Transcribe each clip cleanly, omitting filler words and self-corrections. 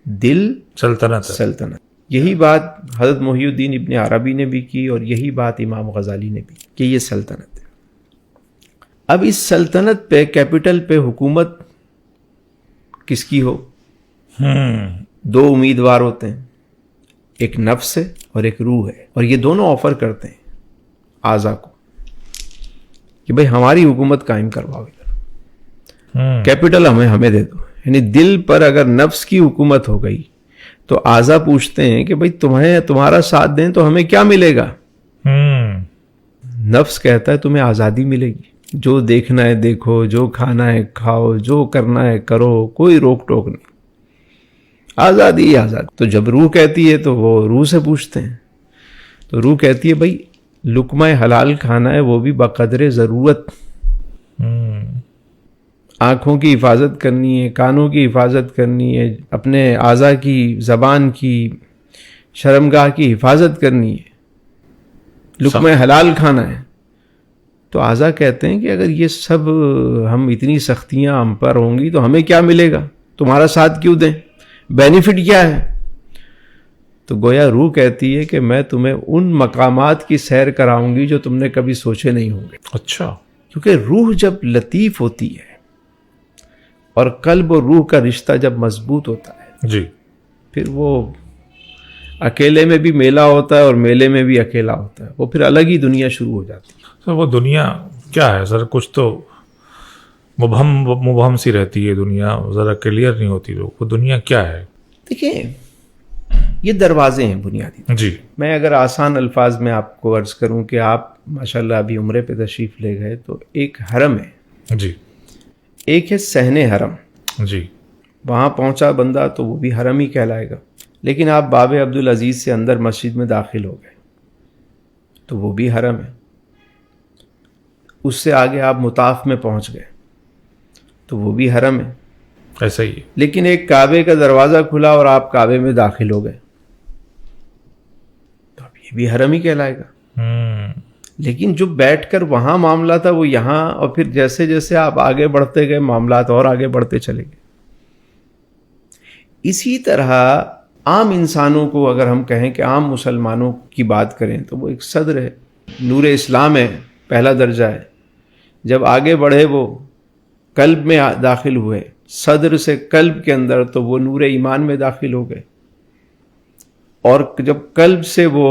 دل سلطنت ہے. سلطنت. یہی بات حضرت محی الدین ابن عربی نے بھی کی اور یہی بات امام غزالی نے بھی کی کہ یہ سلطنت ہے. اب اس سلطنت پہ، کیپٹل پہ حکومت کس کی ہو؟ دو امیدوار ہوتے ہیں، ایک نفس ہے اور ایک روح ہے، اور یہ دونوں آفر کرتے ہیں اعضا کو کہ بھئی ہماری حکومت قائم کرواؤ، کیپٹل ہمیں دے دو. یعنی دل پر اگر نفس کی حکومت ہو گئی تو اعضا پوچھتے ہیں کہ بھئی تمہارا ساتھ دیں تو ہمیں کیا ملے گا؟ نفس کہتا ہے تمہیں آزادی ملے گی، جو دیکھنا ہے دیکھو، جو کھانا ہے کھاؤ، جو کرنا ہے کرو، کوئی روک ٹوک نہیں، آزادی ہی آزادی. تو جب روح کہتی ہے تو وہ روح سے پوچھتے ہیں، تو روح کہتی ہے بھئی لقمہ حلال کھانا ہے وہ بھی بقدر ضرورت، آنکھوں کی حفاظت کرنی ہے، کانوں کی حفاظت کرنی ہے، اپنے اعضاء کی، زبان کی، شرمگاہ کی حفاظت کرنی ہے، لقمہ حلال کھانا ہے. تو اعضاء کہتے ہیں کہ اگر یہ سب ہم اتنی سختیاں ہم پر ہوں گی تو ہمیں کیا ملے گا؟ تمہارا ساتھ کیوں دیں؟ بینیفٹ کیا ہے؟ تو گویا روح کہتی ہے کہ میں تمہیں ان مقامات کی سیر کراؤں گی جو تم نے کبھی سوچے نہیں ہوں گے. اچھا. کیونکہ روح جب لطیف ہوتی ہے اور قلب اور روح کا رشتہ جب مضبوط ہوتا ہے جی، پھر وہ اکیلے میں بھی میلہ ہوتا ہے اور میلے میں بھی اکیلا ہوتا ہے، وہ پھر الگ ہی دنیا شروع ہو جاتی ہے. سر وہ دنیا کیا ہے سر؟ کچھ تو مبہم سی رہتی ہے دنیا، ذرا کلیئر نہیں ہوتی. وہ دنیا کیا ہے؟ دیکھیں یہ دروازے ہیں بنیادی. جی. میں اگر آسان الفاظ میں آپ کو عرض کروں کہ آپ ماشاءاللہ ابھی عمرے پہ تشریف لے گئے تو ایک حرم ہے. جی. ایک ہے صحن حرم. جی. وہاں پہنچا بندہ تو وہ بھی حرم ہی کہلائے گا. لیکن آپ باب عبدالعزیز سے اندر مسجد میں داخل ہو گئے تو وہ بھی حرم ہے. اس سے آگے آپ مطاف میں پہنچ گئے تو وہ بھی حرم ہے. ایسا ہی ہے. لیکن ایک کعبے کا دروازہ کھلا اور آپ کعبے میں داخل ہو گئے تو اب یہ بھی حرم ہی کہلائے گا. لیکن جو بیٹھ کر وہاں معاملہ تھا وہ یہاں، اور پھر جیسے جیسے آپ آگے بڑھتے گئے معاملات اور آگے بڑھتے چلے گئے. اسی طرح عام انسانوں کو اگر ہم کہیں کہ عام مسلمانوں کی بات کریں تو وہ ایک صدر ہے، نور اسلام ہے، پہلا درجہ ہے. جب آگے بڑھے وہ قلب میں داخل ہوئے، صدر سے قلب کے اندر، تو وہ نور ایمان میں داخل ہو گئے. اور جب قلب سے وہ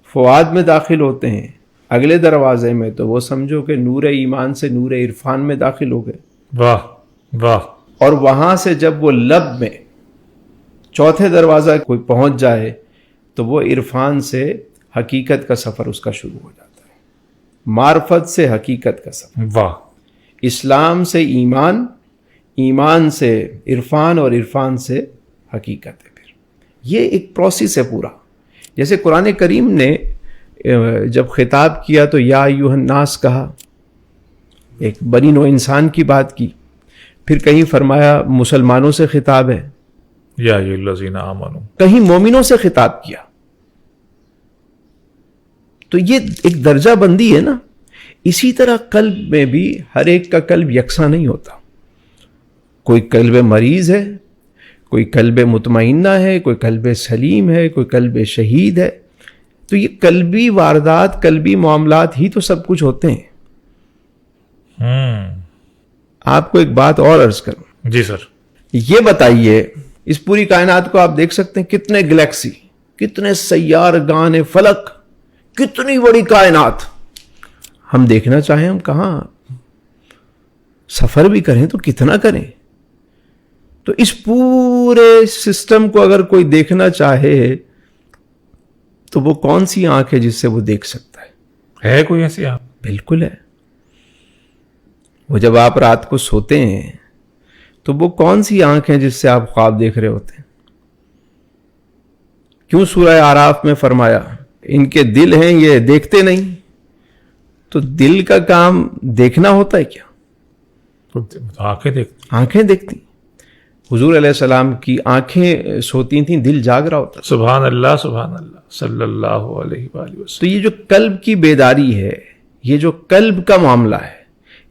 فؤاد میں داخل ہوتے ہیں اگلے دروازے میں، تو وہ سمجھو کہ نور ایمان سے نور عرفان میں داخل ہو گئے. واہ واہ. اور وہاں سے جب وہ لب میں چوتھے دروازہ کوئی پہنچ جائے تو وہ عرفان سے حقیقت کا سفر اس کا شروع ہو جاتا ہے، معرفت سے حقیقت کا سفر. واہ. اسلام سے ایمان، ایمان سے عرفان، اور عرفان سے حقیقت ہے. پھر یہ ایک پروسیس ہے پورا. جیسے قرآن کریم نے جب خطاب کیا تو یا ایھا الناس کہا، ایک بنی نوع انسان کی بات کی. پھر کہیں فرمایا مسلمانوں سے خطاب ہے، یا ایھا الذین آمنوا، کہیں مومنوں سے خطاب کیا. تو یہ ایک درجہ بندی ہے نا. اسی طرح قلب میں بھی ہر ایک کا قلب یکساں نہیں ہوتا. کوئی قلب مریض ہے، کوئی قلب مطمئنہ ہے، کوئی قلب سلیم ہے، کوئی قلب شہید ہے. تو یہ قلبی واردات، قلبی معاملات ہی تو سب کچھ ہوتے ہیں. آپ کو ایک بات اور عرض کروں. جی سر. یہ بتائیے اس پوری کائنات کو آپ دیکھ سکتے ہیں، کتنے گلیکسی، کتنے سیارگان فلک، کتنی بڑی کائنات. ہم دیکھنا چاہیں ہم کہاں سفر بھی کریں تو کتنا کریں. تو اس پورے سسٹم کو اگر کوئی دیکھنا چاہے تو وہ کون سی آنکھ ہے جس سے وہ دیکھ سکتا ہے؟ ہے کوئی ایسی آنکھ؟ بالکل ہے. وہ جب آپ رات کو سوتے ہیں تو وہ کون سی آنکھ ہے جس سے آپ خواب دیکھ رہے ہوتے ہیں؟ کیوں سورہ اعراف میں فرمایا ان کے دل ہیں یہ دیکھتے نہیں؟ تو دل کا کام دیکھنا ہوتا ہے کیا؟ آنکھیں دیکھتی. آنکھیں دیکھتی. حضور علیہ السلام کی آنکھیں سوتی تھیں، دل جاگ رہا ہوتا. سبحان اللہ سبحان اللہ صلی اللہ علیہ وآلہ وسلم. تو یہ جو قلب کی بیداری ہے، یہ جو قلب کا معاملہ ہے،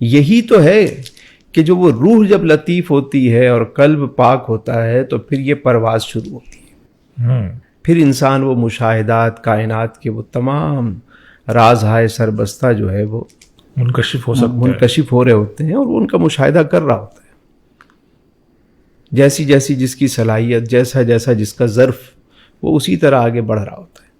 یہی تو ہے کہ جو وہ روح جب لطیف ہوتی ہے اور قلب پاک ہوتا ہے تو پھر یہ پرواز شروع ہوتی ہے. پھر انسان وہ مشاہدات کائنات کے وہ تمام رازہائے سربستہ جو ہے وہ منکشف ہو سکتا ہے. منکشف ہو رہے ہوتے ہیں اور وہ ان کا مشاہدہ کر رہا ہوتا ہے. جیسی جیسی جس کی صلاحیت، جیسا جیسا جس کا ظرف، وہ اسی طرح آگے بڑھ رہا ہوتا ہے.